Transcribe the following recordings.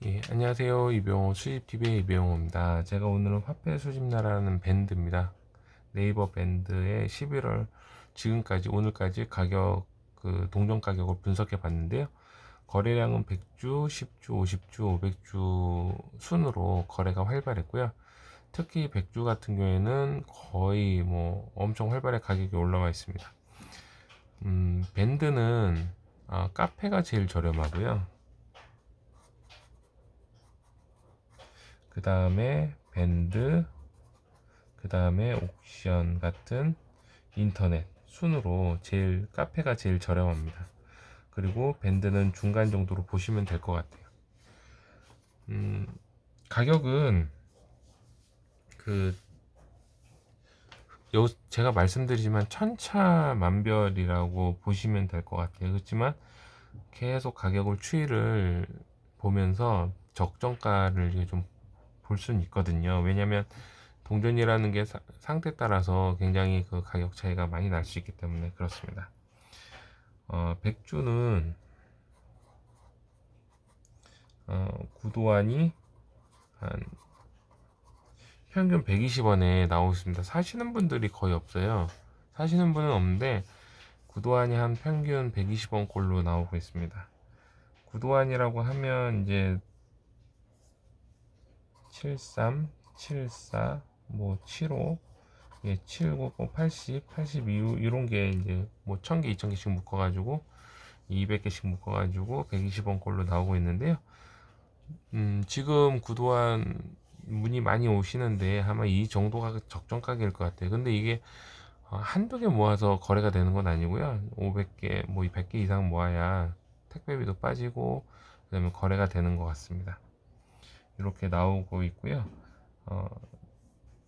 예, 안녕하세요. 이병호 수집TV의 이병호입니다. 제가 오늘은 화폐 수집나라는 밴드입니다. 네이버 밴드의 11월 지금까지 오늘까지 가격 동전 가격을 분석해 봤는데요. 거래량은 100주, 10주, 50주, 500주 순으로 거래가 활발했고요. 특히 100주 같은 경우에는 거의 뭐 엄청 활발하게 가격이 올라와 있습니다. 밴드는 카페가 제일 저렴하고요. 그 다음에 밴드, 그 다음에 옥션 같은 인터넷 순으로 제일 카페가 제일 저렴합니다. 그리고 밴드는 중간 정도로 보시면 될 것 같아요. 가격은 그 제가 말씀드리지만 천차만별이라고 보시면 될 것 같아요. 그렇지만 계속 가격을 추이를 보면서 적정가를 좀 볼 수는 있거든요. 왜냐면 동전이라는 게 상태에 따라서 굉장히 그 가격 차이가 많이 날 수 있기 때문에 그렇습니다. 백주는 구도안이 한 평균 120원에 나오고 있습니다. 사시는 분들이 거의 없어요. 사시는 분은 없는데 구도안이 한 평균 120원 꼴로 나오고 있습니다. 구도안이라고 하면 이제 73, 74, 뭐 75, 예, 79, 80, 82 이런 게 이제 뭐 1000개, 2000개씩 묶어가지고 200개씩 묶어가지고 120원 꼴로 나오고 있는데요. 지금 구도한 문이 많이 오시는데 아마 이 정도가 적정 가격일 것 같아요. 근데 이게 한두 개 모아서 거래가 되는 건 아니고요. 500개, 뭐 100개 이상 모아야 택배비도 빠지고 그다음에 거래가 되는 것 같습니다. 이렇게 나오고 있고요.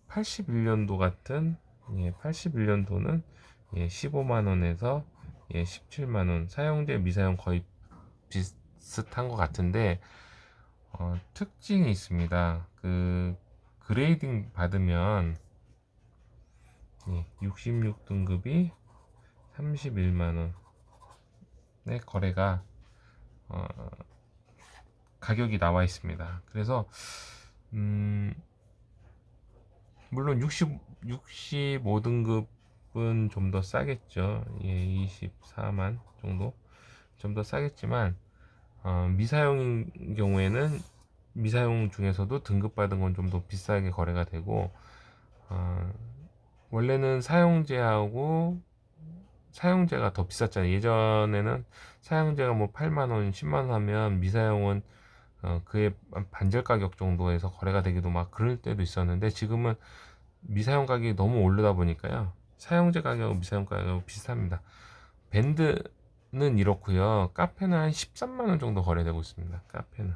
81년도 같은 81년도는 15만 원에서 17만 원 사용제 미사용 거의 비슷한 것 같은데 특징이 있습니다. 그 그레이딩 받으면 66등급이 31만 원의 거래가 어, 가격이 나와 있습니다. 그래서 물론 65등급은 좀 더 싸겠죠. 24만 정도 좀 더 싸겠지만 미사용인 경우에는 미사용 중에서도 등급받은 건 좀 더 비싸게 거래가 되고 어, 원래는 사용제가 더 비쌌잖아요. 예전에는 사용제가 뭐 8만원, 10만원 하면 미사용은 그의 반절 가격 정도에서 거래가 되기도 막 그럴 때도 있었는데 지금은 미사용 가격이 너무 오르다 보니까요. 사용제 가격은 미사용 가격은 비슷합니다. 밴드는 이렇고요. 카페는 한 13만원 정도 거래되고 있습니다. 카페는.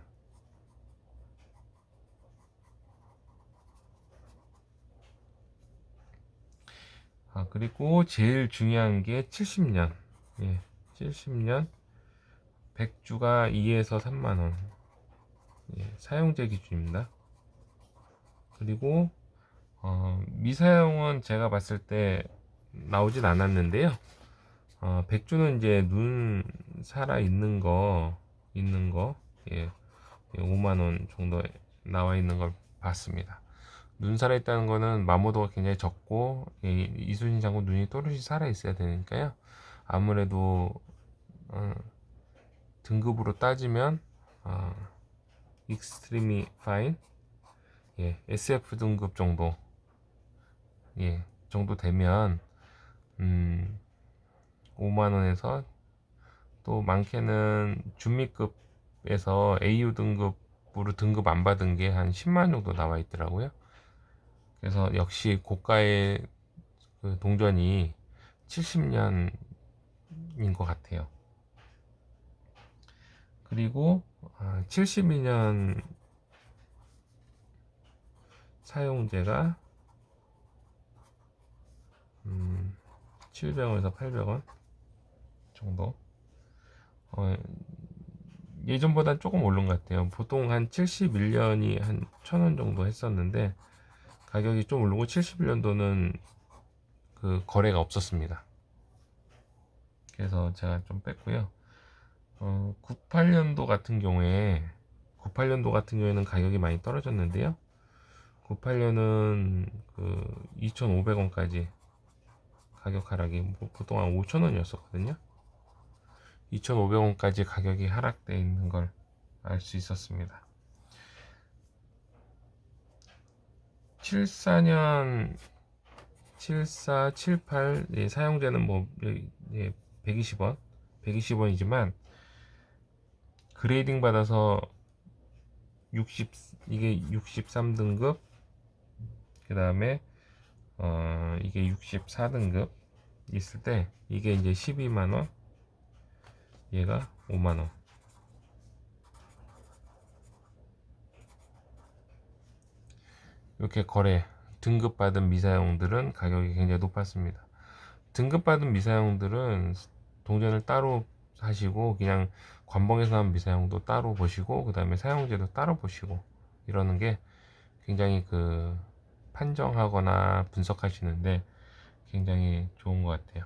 그리고 제일 중요한 게 70년. 70년 100주가 2에서 3만원. 사용제 기준입니다. 그리고 미사용은 제가 봤을 때 나오진 않았는데요. 백주는 이제 눈 살아 있는 거, 5만 원 정도 나와 있는 걸 봤습니다. 눈 살아 있다는 거는 마모도가 굉장히 적고 이순신 장군 눈이 또렷이 살아 있어야 되니까요. 아무래도 등급으로 따지면 익스트리미 파인, SF 등급 정도, 정도 되면 5만 원에서 또 많게는 준미급에서 AU 등급으로 등급 안 받은 게 한 10만 정도 나와 있더라고요. 그래서 역시 고가의 그 동전이 70년인 것 같아요. 그리고 72년 사용제가 700원에서 800원 정도. 예전보다 조금 오른 것 같아요. 보통 한 71년이 한 1000원 정도 했었는데 가격이 좀 오르고 71년도는 그 거래가 없었습니다. 그래서 제가 좀 뺐고요. 98년도 같은 경우에 98년도 같은 경우에는 가격이 많이 떨어졌는데요. 98년은 그 2,500원까지 가격 하락이 보통 한 5,000원이었었거든요. 2,500원까지 가격이 하락되어 있는 걸 알 수 있었습니다. 74년 74, 78 사용자는 뭐 120원 120원이지만 그레이딩 받아서 60 이게 63등급 그 다음에 이게 64등급 있을 때 이게 이제 12만원 얘가 5만원 이렇게 거래 등급받은 미사용들은 가격이 굉장히 높았습니다. 등급받은 미사용들은 동전을 따로 하시고 그냥 관봉에서 한 미사용도 따로 보시고 그 다음에 사용제도 따로 보시고 이러는 게 굉장히 그 판정하거나 분석하시는데 굉장히 좋은 것 같아요.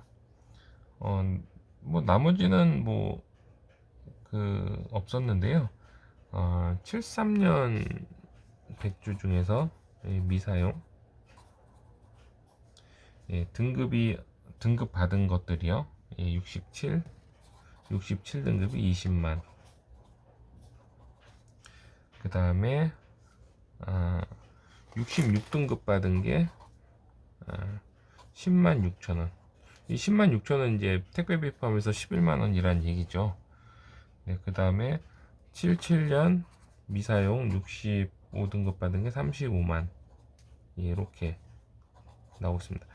뭐 나머지는 뭐 그 없었는데요. 73년 백주 중에서 미사용 등급 받은 것들이요. 67등급이 20만. 그 다음에 66등급 받은 게 10만 6천원. 이 10만 6천원 이제 택배비 포함해서 11만원이란 얘기죠. 네, 그 다음에 77년 미사용 65등급 받은 게 35만. 이렇게 나오고 있습니다.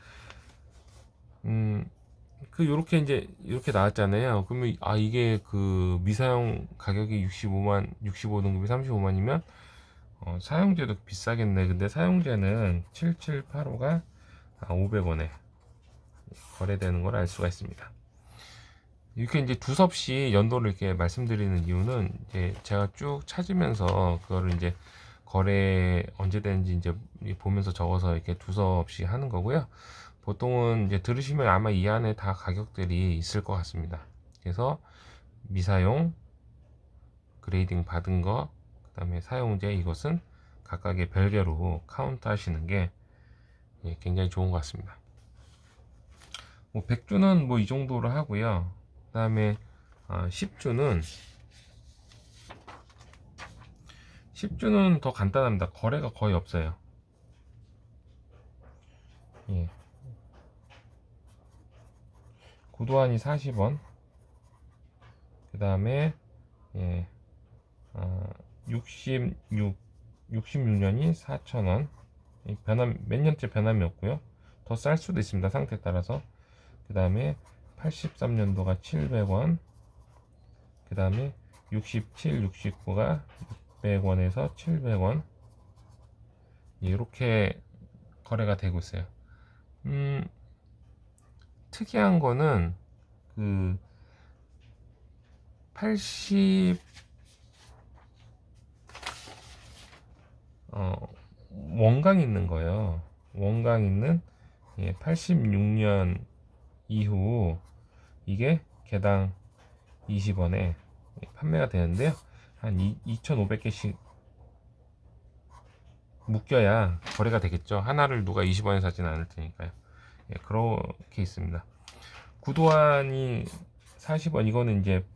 요렇게 이제 이렇게 나왔잖아요. 그러면 이게 그 미사용 가격이 65등급이 35만이면 사용제도 비싸겠네. 근데 사용제는 7785가 500원에 거래되는 걸 알 수가 있습니다. 이렇게 이제 두섭시 연도를 이렇게 말씀드리는 이유는 이제 제가 쭉 찾으면서 그거를 이제 거래 언제 되는지 이제 보면서 적어서 이렇게 두섭시 하는 거고요. 보통은 이제 들으시면 아마 이 안에 다 가격들이 있을 것 같습니다. 그래서 미사용, 그레이딩 받은 거, 그 다음에 사용제 이것은 각각의 별개로 카운트 하시는 게 굉장히 좋은 것 같습니다. 뭐 100주는 뭐 이 정도로 하고요. 그 다음에 10주는 더 간단합니다. 거래가 거의 없어요. 예. 구도환이 40원. 그 다음에 66년이 4,000원. 몇 년째 변함이 없고요. 더 쌀 수도 있습니다. 상태에 따라서. 그 다음에 83년도가 700원. 그 다음에 67, 69가 600원에서 700원. 이렇게 거래가 되고 있어요. 특이한 거는 그 80 원강 있는 거예요. 원강 있는 86년 이후 이게 개당 20원에 판매가 되는데요. 한 2,500개씩 묶여야 거래가 되겠죠. 하나를 누가 20원에 사지는 않을 테니까요. 그렇게 있습니다. 구도환이 40원 이거는 이제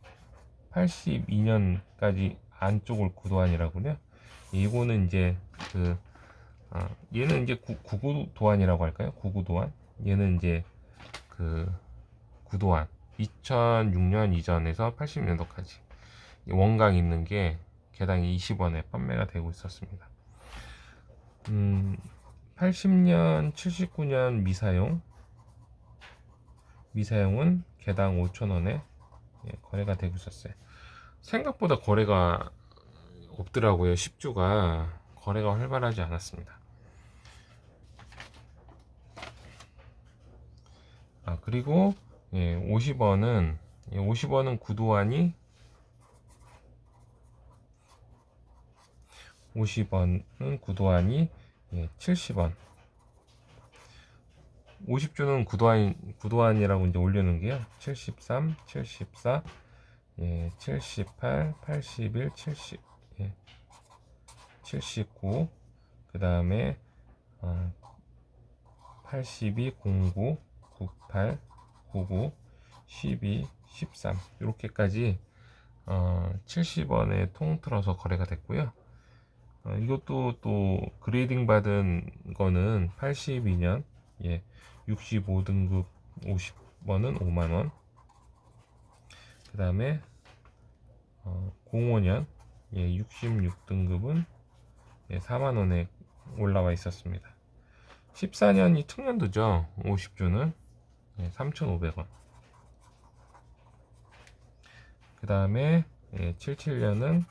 82년까지 안쪽을 구도환이라고요. 이거는 이제 얘는 이제 구구도환이라고 할까요? 구구도환. 얘는 이제 구도환 2006년 이전에서 80년도까지 원강 있는 게 개당 20원에 판매가 되고 있었습니다. 80년, 79년 미사용은 개당 5,000원에 거래가 되고 있었어요. 생각보다 거래가 없더라고요. 10주가 거래가 활발하지 않았습니다. 그리고 50원은 구도환이 70원. 50주는 구도환이라고 이제 올려놓은 게요. 73, 74, 78, 81, 70. 79, 그 다음에 82, 09, 98, 99, 12, 13 이렇게까지 70원에 통틀어서 거래가 됐고요. 이것도 또 그레이딩 받은 거는 82년 65등급 50원은 5만원, 그 다음에 05년 66등급은 4만원에 올라와 있었습니다. 14년이 청년도죠. 50주는 3,500원. 그 다음에 77년은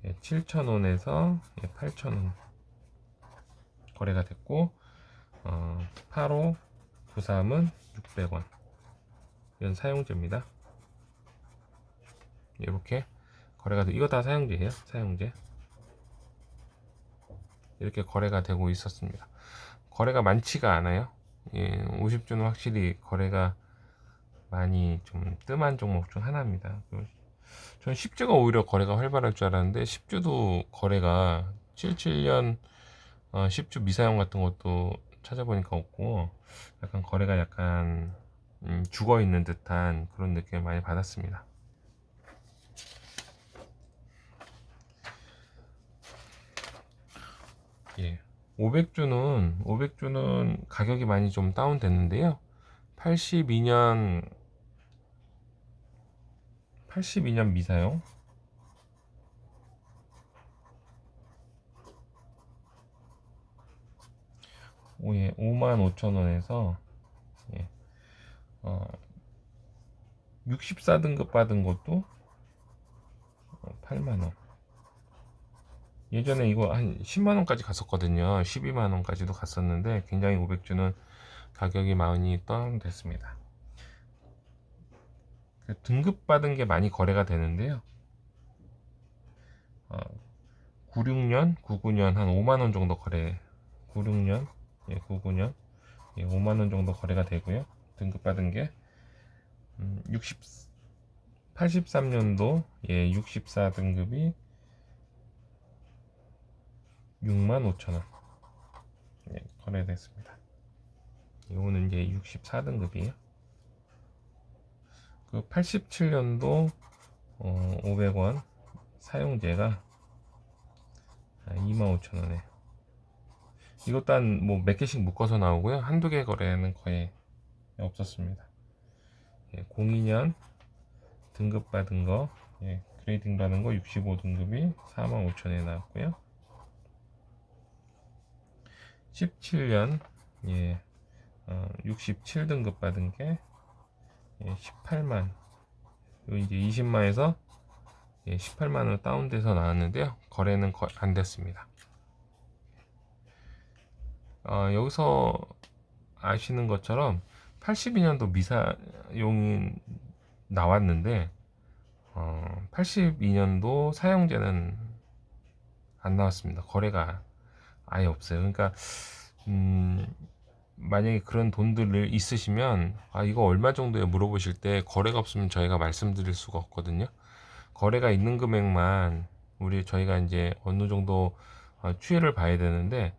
7,000원에서 8,000원 거래가 됐고, 85, 93은 600원. 이건 사용제입니다. 이렇게 거래가 이거 다 사용제예요. 사용제. 이렇게 거래가 되고 있었습니다. 거래가 많지가 않아요. 50주는 확실히 거래가 많이 좀 뜸한 종목 중 하나입니다. 저는 10주가 오히려 거래가 활발할 줄 알았는데 10주도 거래가 77년 10주 미사용 같은 것도 찾아보니까 없고, 약간 거래가 약간 죽어 있는 듯한 그런 느낌을 많이 받았습니다. 500주는 가격이 많이 좀 다운됐는데요. 82년 미사용 55,000원에서 64등급 받은 것도 8만원. 예전에 이거 한 10만원까지 갔었거든요. 12만원까지도 갔었는데 굉장히 500주는 가격이 많이 다운됐습니다. 등급 받은 게 많이 거래가 되는데요. 96년, 99년 한 5만원 정도 거래. 96년, 99년 5만원 정도 거래가 되고요. 등급 받은 게 83년도 64등급이 65,000원 거래됐습니다. 이거는 이제 64등급이에요. 그 87년도 500원 사용제가 25,000원에, 이것도 한 뭐 몇 개씩 묶어서 나오고요. 한두 개 거래는 거의 없었습니다. 02년 등급 받은 거, 그레이딩 받은 거 65등급이 45,000원에 나왔고요. 17년 67등급 받은 게 18만, 이제 20만에서 18만원 다운돼서 나왔는데요. 거래는 안 됐습니다. 여기서 아시는 것처럼 82년도 미사용이 나왔는데 82년도 사용제는 안 나왔습니다. 거래가 아예 없어요. 그러니까 만약에 그런 돈들을 있으시면 이거 얼마 정도에 물어보실 때 거래가 없으면 저희가 말씀드릴 수가 없거든요. 거래가 있는 금액만 저희가 이제 어느 정도 추이를 봐야 되는데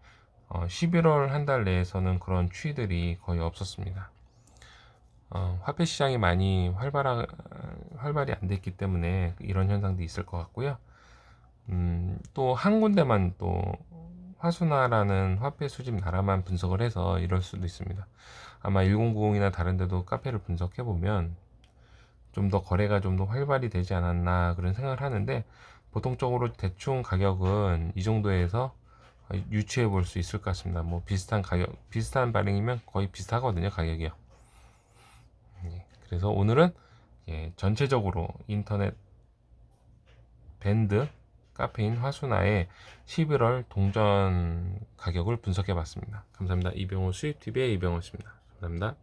11월 한 달 내에서는 그런 추이들이 거의 없었습니다. 화폐 시장이 많이 활발이 안 됐기 때문에 이런 현상도 있을 것 같고요. 또 한 군데만 또 화수나라는 화폐 수집 나라만 분석을 해서 이럴 수도 있습니다. 아마 1090이나 다른 데도 카페를 분석해 보면 좀 더 거래가 좀 더 활발히 되지 않았나 그런 생각을 하는데, 보통적으로 대충 가격은 이 정도에서 유추해 볼 수 있을 것 같습니다. 뭐 비슷한 반응이면 거의 비슷하거든요, 가격이요. 그래서 오늘은 전체적으로 인터넷 밴드 카페인 화수나의 11월 동전 가격을 분석해 봤습니다. 감사합니다. 이병호 수입TV의 이병호였습니다. 감사합니다.